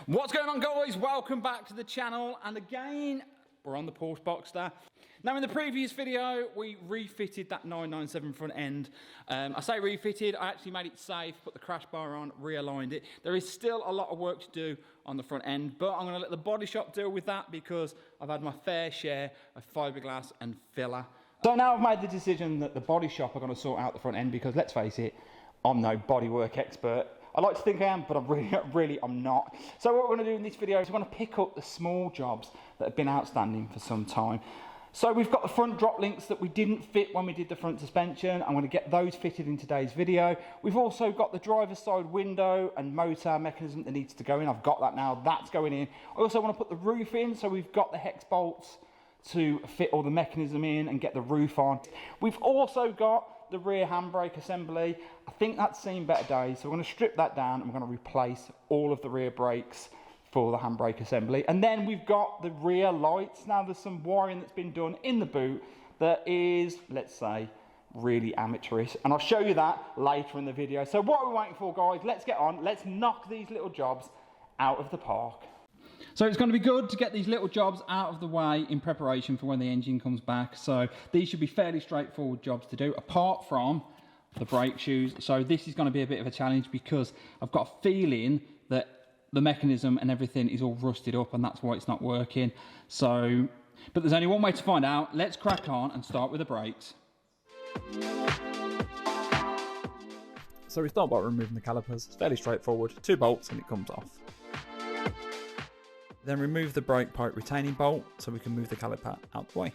What's going on, guys? Welcome back to the channel, and again we're on the Porsche Boxster. Now, in the previous video we refitted that 997 front end. I say refitted, I actually made it safe, put the crash bar on, realigned it. There is still a lot of work to do on the front end, but I'm going to let the body shop deal with that because I've had my fair share of fiberglass and filler. So now I've made the decision that the body shop are going to sort out the front end because, let's face it, I'm no bodywork expert. I like to think I am, but I'm not. So what we're going to do in this video is we're going to pick up the small jobs that have been outstanding for some time. So we've got the front drop links that we didn't fit when we did the front suspension. I'm going to get those fitted in today's video. We've also got the driver's side window and motor mechanism that needs to go in. I've got that now, that's going in. I also want to put the roof in, so we've got the hex bolts to fit all the mechanism in and get the roof on. We've also got the rear handbrake assembly. I think that's seen better days, so we're going to strip that down and we're going to replace all of the rear brakes for the handbrake assembly. And then we've got the rear lights. Now there's some wiring that's been done in the boot that is, let's say, really amateurish, and I'll show you that later in the video. So what are we waiting for, guys? Let's get on, let's knock these little jobs out of the park. So it's going to be good to get these little jobs out of the way in preparation for when the engine comes back. So these should be fairly straightforward jobs to do, apart from the brake shoes. So this is going to be a bit of a challenge because I've got a feeling that the mechanism and everything is all rusted up, and that's why it's not working. So, but there's only one way to find out. Let's crack on and start with the brakes. So we start by removing the calipers. It's fairly straightforward, 2 bolts and it comes off. Then remove the brake pipe retaining bolt so we can move the caliper out the way.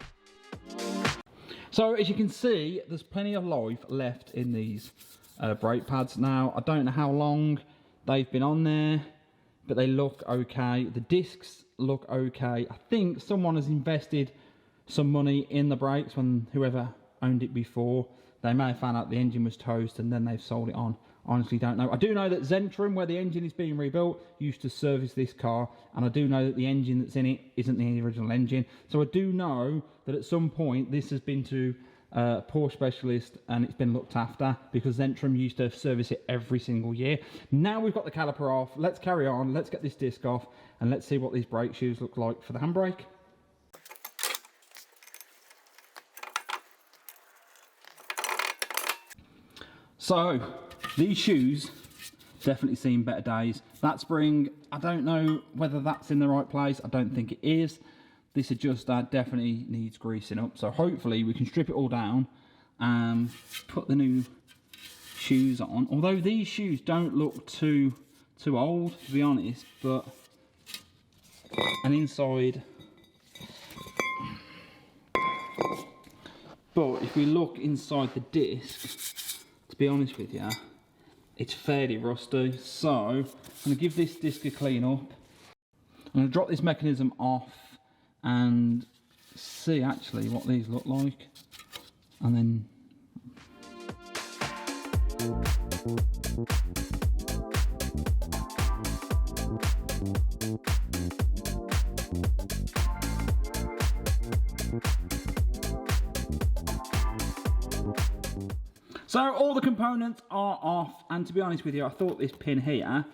So as you can see, there's plenty of life left in these brake pads. Now, I don't know how long they've been on there, but they look okay. The discs look okay. I think someone has invested some money in the brakes when whoever owned it before. They may have found out the engine was toast and then they've sold it on. Honestly don't know. I do know that Zentrum, where the engine is being rebuilt, used to service this car, and I do know that the engine that's in it isn't the original engine. So I do know that at some point this has been to Porsche specialist and it's been looked after, because Zentrum used to service it every single year. Now we've got the caliper off, let's carry on, let's get this disc off, and let's see what these brake shoes look like for the handbrake. So these shoes definitely seen better days. That spring, I don't know whether that's in the right place. I don't think it is. This adjuster definitely needs greasing up. So hopefully we can strip it all down and put the new shoes on. Although these shoes don't look too old, to be honest, but and inside. But if we look inside the disc, to be honest with you, it's fairly rusty. So I'm going to give this disc a clean up. I'm going to drop this mechanism off and see actually what these look like, and then so all the components are off, and to be honest with you, I thought this pin here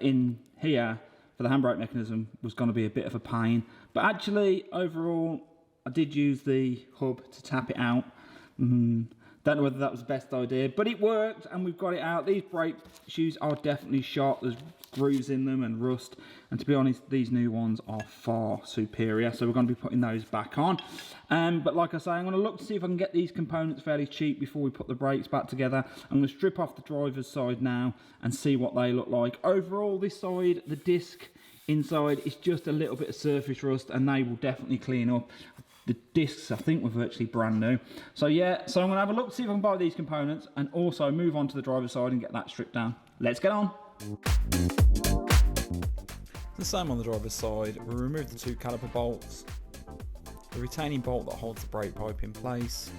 in here for the handbrake mechanism was going to be a bit of a pain, but actually overall I did use the hub to tap it out. Don't know whether that was the best idea, but it worked and we've got it out. These brake shoes are definitely shot. There's grooves in them and rust, and to be honest, these new ones are far superior, so we're going to be putting those back on. But like I say, I'm going to look to see if I can get these components fairly cheap before we put the brakes back together. I'm going to strip off the driver's side now and see what they look like. Overall, this side, the disc inside is just a little bit of surface rust, and they will definitely clean up. The discs, I think, were virtually brand new. So yeah, so I'm going to have a look to see if I can buy these components and also move on to the driver's side and get that stripped down. Let's get on. The same on the driver's side. We remove the 2 caliper bolts, the retaining bolt that holds the brake pipe in place.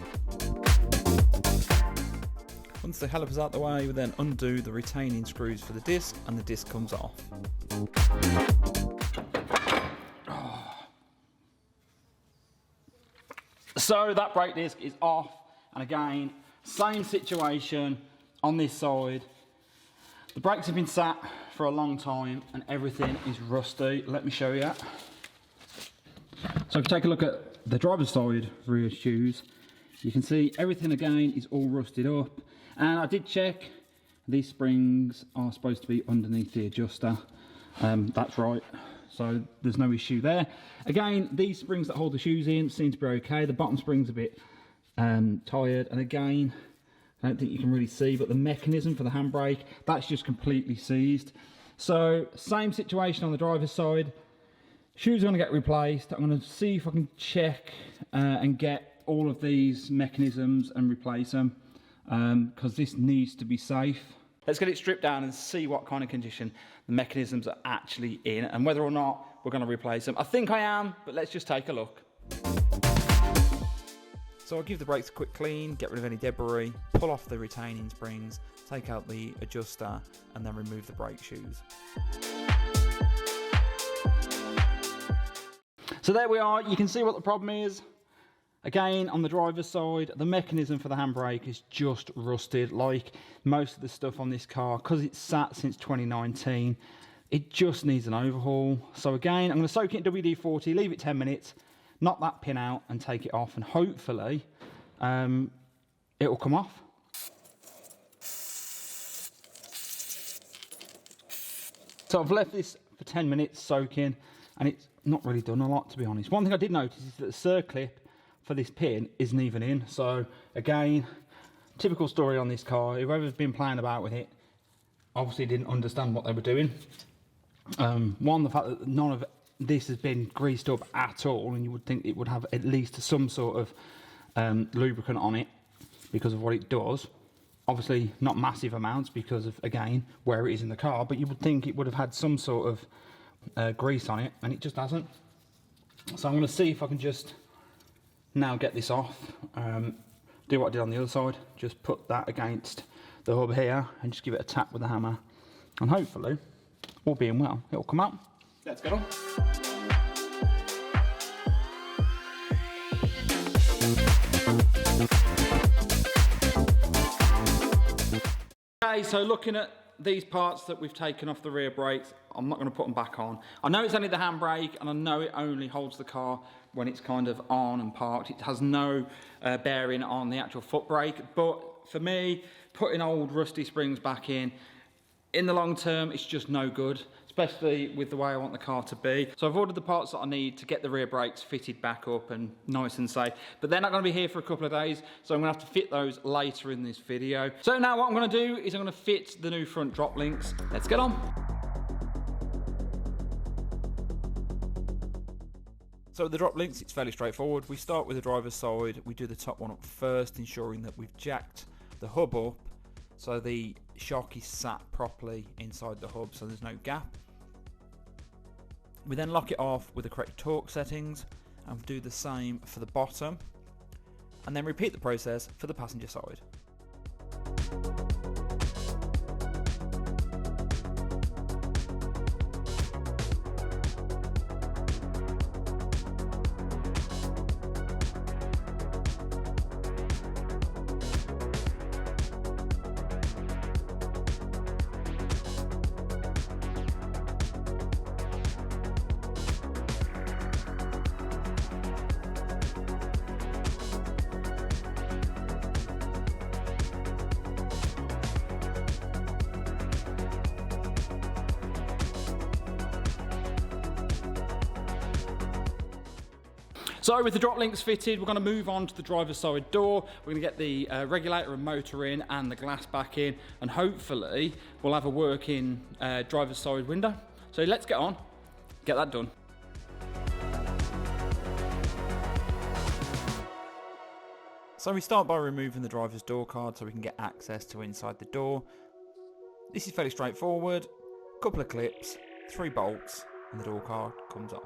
Once the caliper's out the way, we then undo the retaining screws for the disc, and the disc comes off. So that brake disc is off, and again, same situation on this side. The brakes have been sat for a long time and everything is rusty. Let me show you. So if you take a look at the driver's side rear shoes, you can see everything again is all rusted up. And I did check, these springs are supposed to be underneath the adjuster. That's right, so there's no issue there. Again, these springs that hold the shoes in seem to be okay. The bottom spring's a bit tired, and again, I don't think you can really see, but the mechanism for the handbrake, that's just completely seized. So same situation on the driver's side. Shoes are going to get replaced. I'm going to see if I can check and get all of these mechanisms and replace them, because this needs to be safe. Let's get it stripped down and see what kind of condition the mechanisms are actually in and whether or not we're going to replace them. I think I am, but let's just take a look. So I'll give the brakes a quick clean, get rid of any debris, pull off the retaining springs, take out the adjuster, and then remove the brake shoes. So there we are, you can see what the problem is. Again, on the driver's side, the mechanism for the handbrake is just rusted, like most of the stuff on this car, because it's sat since 2019. It just needs an overhaul. So again, I'm going to soak it in WD-40, leave it 10 minutes, knock that pin out and take it off, and hopefully it will come off. So I've left this for 10 minutes soaking, and it's not really done a lot, to be honest. One thing I did notice is that the circlip for this pin isn't even in. So again, typical story on this car. Whoever's been playing about with it obviously didn't understand what they were doing. One, the fact that none of this has been greased up at all, and you would think it would have at least some sort of lubricant on it because of what it does. Obviously not massive amounts because of, again, where it is in the car, but you would think it would have had some sort of grease on it, and it just hasn't. So I'm going to see if I can just now get this off, do what I did on the other side, just put that against the hub here and just give it a tap with the hammer, and hopefully, all being well, it'll come out. Let's get on. Okay, so looking at these parts that we've taken off the rear brakes, I'm not going to put them back on. I know it's only the handbrake, and I know it only holds the car when it's kind of on and parked. It has no bearing on the actual foot brake, but for me, putting old rusty springs back in the long term, it's just no good, especially with the way I want the car to be. So I've ordered the parts that I need to get the rear brakes fitted back up and nice and safe, but they're not going to be here for a couple of days, so I'm going to have to fit those later in this video. So now what I'm going to do is I'm going to fit the new front drop links. Let's get on. So with the drop links, it's fairly straightforward. We start with the driver's side, we do the top one up first, ensuring that we've jacked the hub up so the shock is sat properly inside the hub so there's no gap. We then lock it off with the correct torque settings and do the same for the bottom, and then repeat the process for the passenger side. So with the drop links fitted, we're going to move on to the driver's side door. We're going to get the regulator and motor in and the glass back in, and hopefully we'll have a working driver's side window. So let's get on, get that done. So we start by removing the driver's door card so we can get access to inside the door. This is fairly straightforward. A couple of clips, 3 bolts, and the door card comes off.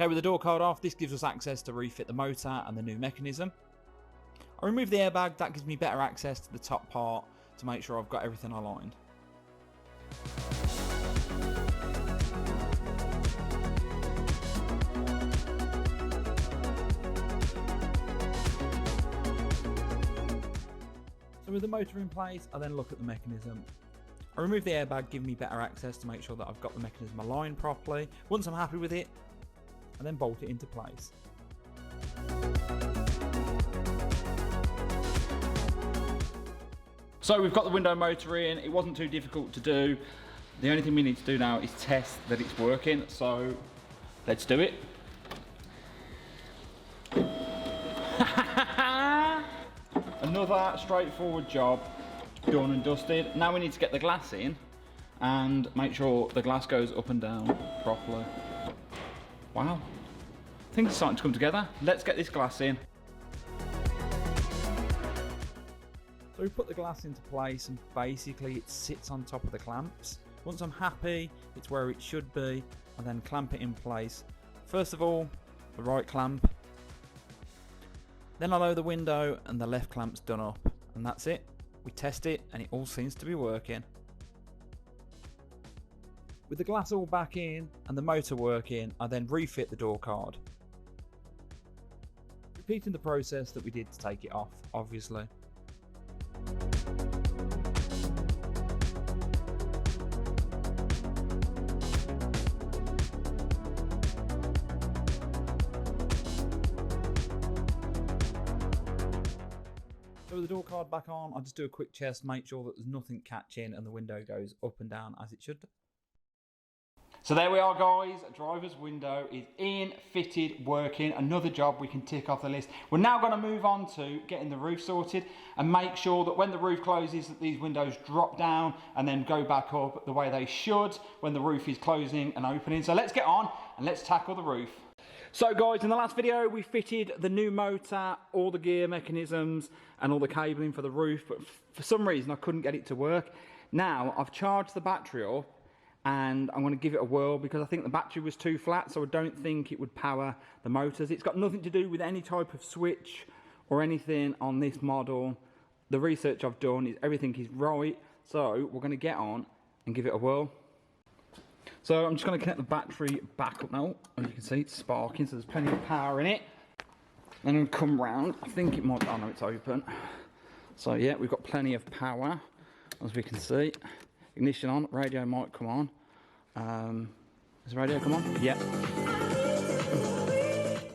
Okay, with the door card off, this gives us access to refit the motor and the new mechanism. I remove the airbag, that gives me better access to the top part to make sure I've got everything aligned. So with the motor in place, I then look at the mechanism. I remove the airbag, giving me better access to make sure that I've got the mechanism aligned properly. Once I'm happy with it, I then bolt it into place. So we've got the window motor in. It wasn't too difficult to do. The only thing we need to do now is test that it's working. So let's do it. Another straightforward job, done and dusted. Now we need to get the glass in and make sure the glass goes up and down properly. Wow, things are starting to come together. Let's get this glass in. So we put the glass into place and basically it sits on top of the clamps. Once I'm happy, it's where it should be, and then clamp it in place. First of all, the right clamp. Then I lower the window and the left clamp's done up, and that's it. We test it and it all seems to be working. With the glass all back in and the motor working, I then refit the door card. Repeating the process that we did to take it off, obviously. So with the door card back on, I'll just do a quick test, make sure that there's nothing catching and the window goes up and down as it should. So there we are, guys. Driver's window is in, fitted, working. Another job we can tick off the list. We're now going to move on to getting the roof sorted and make sure that when the roof closes that these windows drop down and then go back up the way they should when the roof is closing and opening. So let's get on and let's tackle the roof. So guys, in the last video we fitted the new motor, all the gear mechanisms and all the cabling for the roof, but for some reason I couldn't get it to work. Now I've charged the battery up and I'm going to give it a whirl because I think the battery was too flat, so I don't think it would power the motors. It's got nothing to do with any type of switch or anything on this model. The research I've done is everything is right, so we're going to get on and give it a whirl. So I'm just going to connect the battery back up now. As you can see, it's sparking, so there's plenty of power in it. Then I'm going to come round. I think it might, oh no, it's open. So yeah, we've got plenty of power, as we can see. Ignition on, radio might come on. Does the radio come on? Yeah.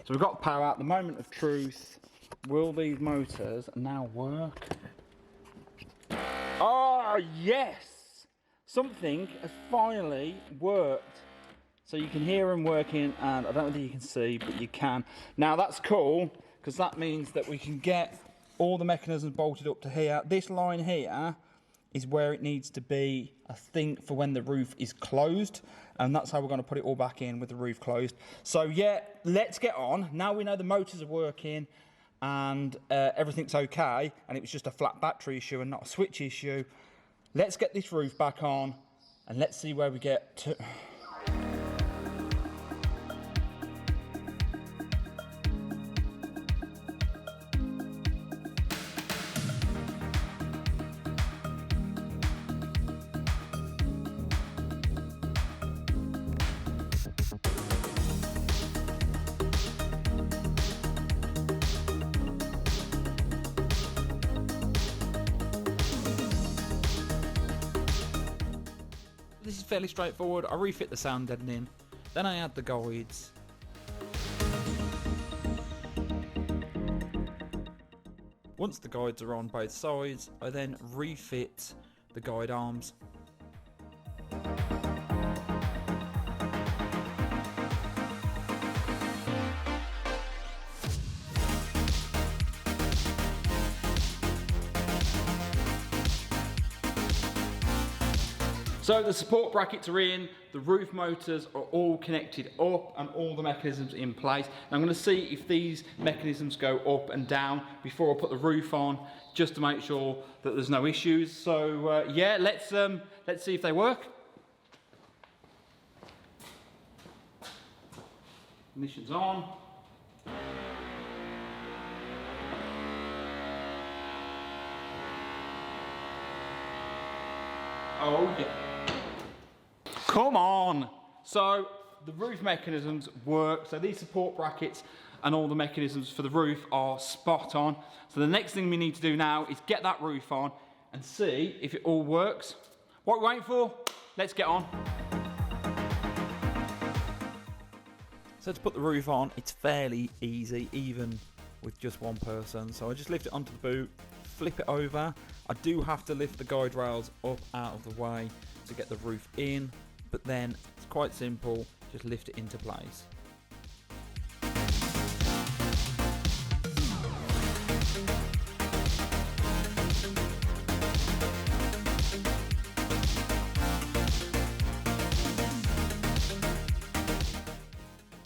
So we've got power at the moment of truth. Will these motors now work? Oh, yes! Something has finally worked. So you can hear them working, and I don't know whether you can see, but you can. Now that's cool, because that means that we can get all the mechanisms bolted up to here. This line here is where it needs to be, I think, for when the roof is closed, and that's how we're going to put it all back in with the roof closed. So yeah, let's get on. Now we know the motors are working and everything's okay, and it was just a flat battery issue and not a switch issue. Let's get this roof back on and let's see where we get to. This is fairly straightforward. I refit the sound deadening, then I add the guides. Once the guides are on both sides, I then refit the guide arms. So the support brackets are in, the roof motors are all connected up and all the mechanisms in place. And I'm going to see if these mechanisms go up and down before I put the roof on, just to make sure that there's no issues. So yeah, let's see if they work. Ignition's on. Oh yeah. Come on! So the roof mechanisms work. So these support brackets and all the mechanisms for the roof are spot on. So the next thing we need to do now is get that roof on and see if it all works. What are we waiting for? Let's get on. So to put the roof on, it's fairly easy, even with just one person. So I just lift it onto the boot, flip it over. I do have to lift the guide rails up out of the way to get the roof in, but then it's quite simple, just lift it into place.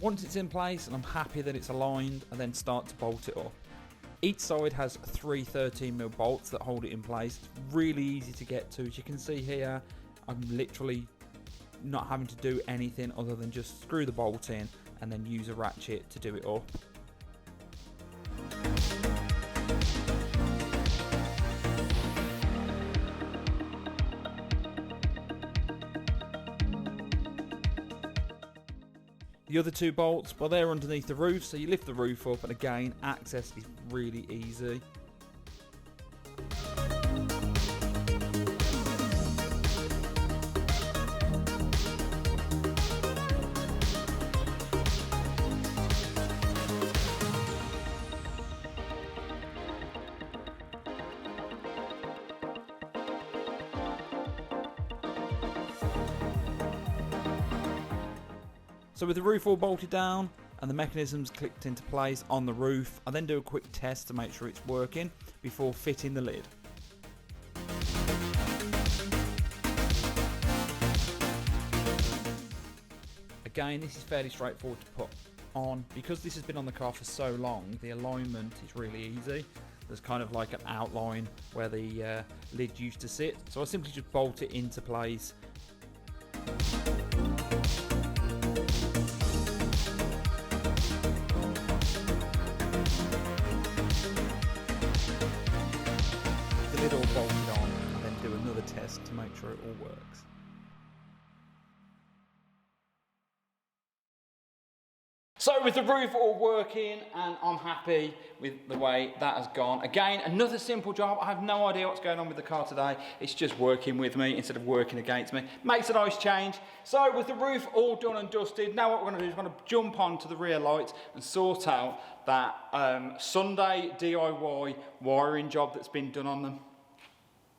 Once it's in place and I'm happy that it's aligned, I then start to bolt it up. Each side has 3 13mm bolts that hold it in place. It's really easy to get to. As you can see here, I'm literally not having to do anything other than just screw the bolt in and then use a ratchet to do it up. The other 2 bolts, well, they're underneath the roof, so you lift the roof up, and again, access is really easy. So with the roof all bolted down and the mechanisms clicked into place on the roof, I then do a quick test to make sure it's working before fitting the lid. Again, this is fairly straightforward to put on. Because this has been on the car for so long, the alignment is really easy. There's kind of like an outline where the lid used to sit, so I simply just bolt it into place. Lid all bolted on, and then do another test to make sure it all works. So with the roof all working, and I'm happy with the way that has gone. Again, another simple job. I have no idea what's going on with the car today. It's just working with me instead of working against me. Makes a nice change. So with the roof all done and dusted, now what we're going to do is we're going to jump onto the rear lights and sort out that Sunday DIY wiring job that's been done on them.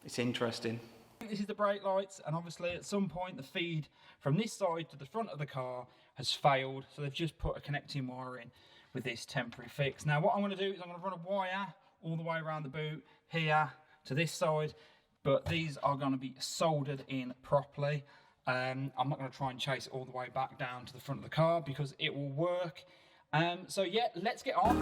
It's interesting. This is the brake lights, and obviously at some point the feed from this side to the front of the car has failed, so they've just put a connecting wire in with this temporary fix. Now what I'm going to do is I'm going to run a wire all the way around the boot here to this side, but these are going to be soldered in properly. I'm not going to try and chase it all the way back down to the front of the car because it will work. So yeah, let's get on.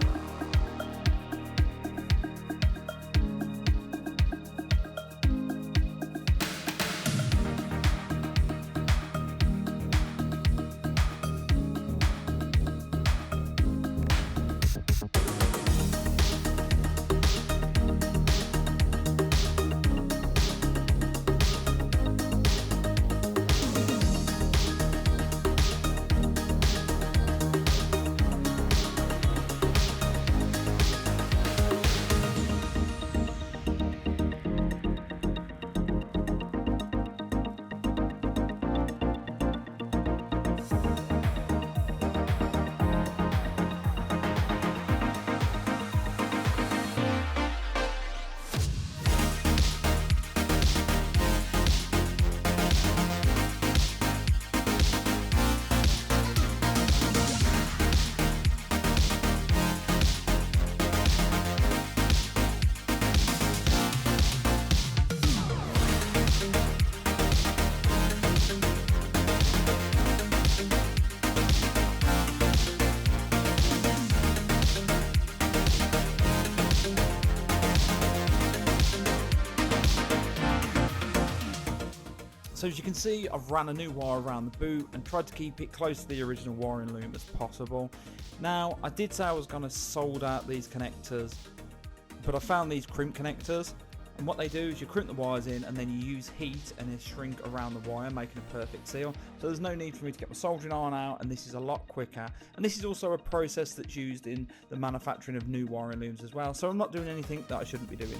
So as you can see, I've ran a new wire around the boot and tried to keep it close to the original wiring loom as possible. Now, I did say I was going to solder out these connectors, but I found these crimp connectors, and what they do is you crimp the wires in and then you use heat and they shrink around the wire, making a perfect seal. So there's no need for me to get my soldering iron out, and this is a lot quicker. And this is also a process that's used in the manufacturing of new wiring looms as well. So I'm not doing anything that I shouldn't be doing.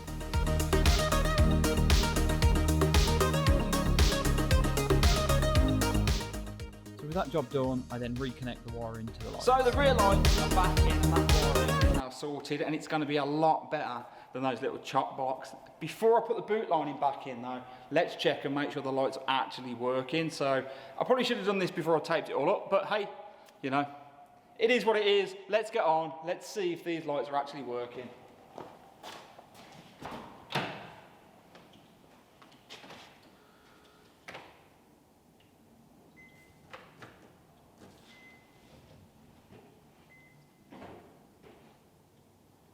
With that job done, I then reconnect the wire into the light. So the rear lights are back in, and that wiring is now sorted, and it's going to be a lot better than those little chop blocks. Before I put the boot lining back in though, let's check and make sure the lights are actually working. So I probably should have done this before I taped it all up, but hey, you know, it is what it is. Let's get on. Let's see if these lights are actually working.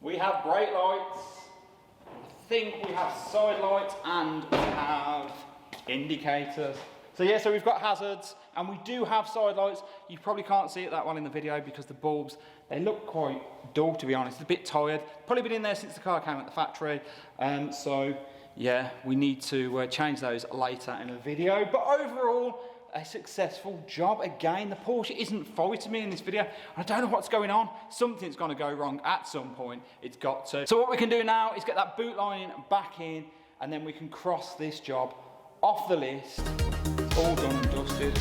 We have brake lights, I think we have side lights, and we have indicators. So yeah, so we've got hazards, and we do have side lights. You probably can't see it that well in the video because the bulbs, they look quite dull, to be honest. A bit tired. Probably been in there since the car came at the factory. So yeah, we need to change those later in the video. But overall, a successful job. Again, the Porsche isn't fighting me in this video. I don't know what's going on. Something's going to go wrong at some point. It's got to. So what we can do now is get that boot lining back in, and then we can cross this job off the list. It's all done and dusted.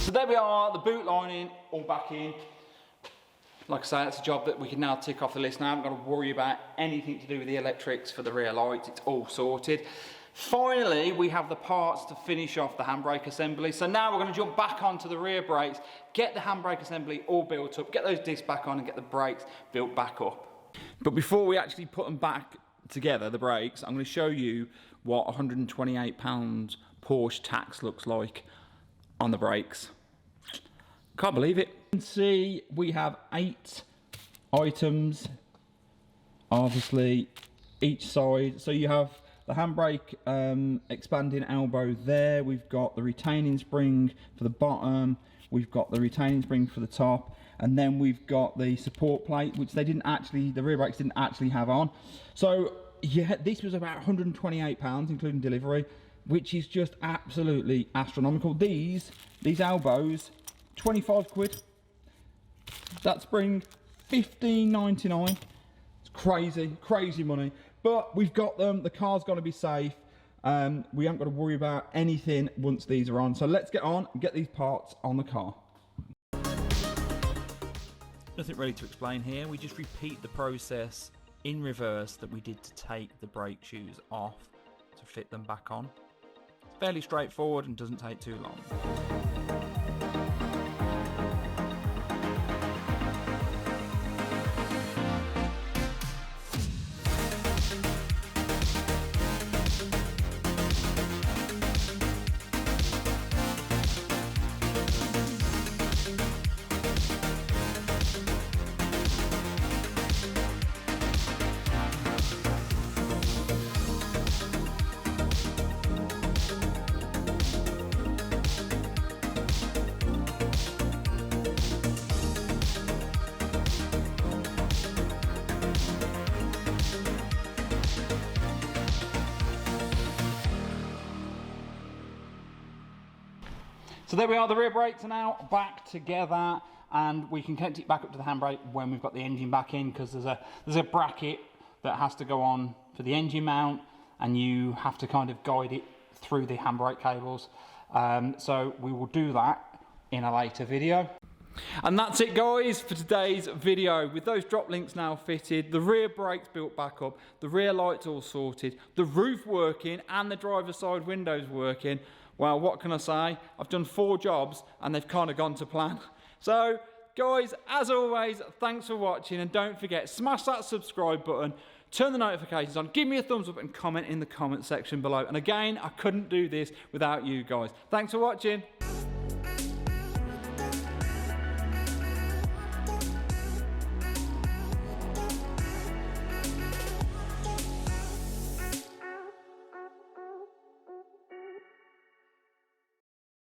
So there we are, the boot lining all back in. Like I say, that's a job that we can now tick off the list. Now I haven't got to worry about anything to do with the electrics for the rear lights. It's all sorted. Finally, we have the parts to finish off the handbrake assembly. So now we're going to jump back onto the rear brakes, get the handbrake assembly all built up, get those discs back on and get the brakes built back up. But before we actually put them back together, the brakes, I'm going to show you what £128 Porsche tax looks like on the brakes. Can't believe it. You can see we have 8 items, obviously, each side. So you have the handbrake expanding elbow there. We've got the retaining spring for the bottom. We've got the retaining spring for the top. And then we've got the support plate, which they didn't actually, the rear brakes didn't actually have on. So yeah, this was about £128, including delivery, which is just absolutely astronomical. These elbows, 25 quid. That spring, £15.99. It's crazy money. But we've got them. The car's going to be safe. We haven't got to worry about anything once these are on. So let's get on and get these parts on the car. Nothing really to explain here. We just repeat the process in reverse that we did to take the brake shoes off to fit them back on. It's fairly straightforward and doesn't take too long. So there we are, the rear brakes are now back together, and we can connect it back up to the handbrake when we've got the engine back in, because there's a bracket that has to go on for the engine mount, and you have to kind of guide it through the handbrake cables. So we will do that in a later video. And that's it guys for today's video. With those drop links now fitted, the rear brakes built back up, the rear lights all sorted, the roof working and the driver's side windows working, well, what can I say? I've done 4 jobs and they've kind of gone to plan. So guys, as always, thanks for watching, and don't forget, smash that subscribe button, turn the notifications on, give me a thumbs up and comment in the comment section below. And again, I couldn't do this without you guys. Thanks for watching.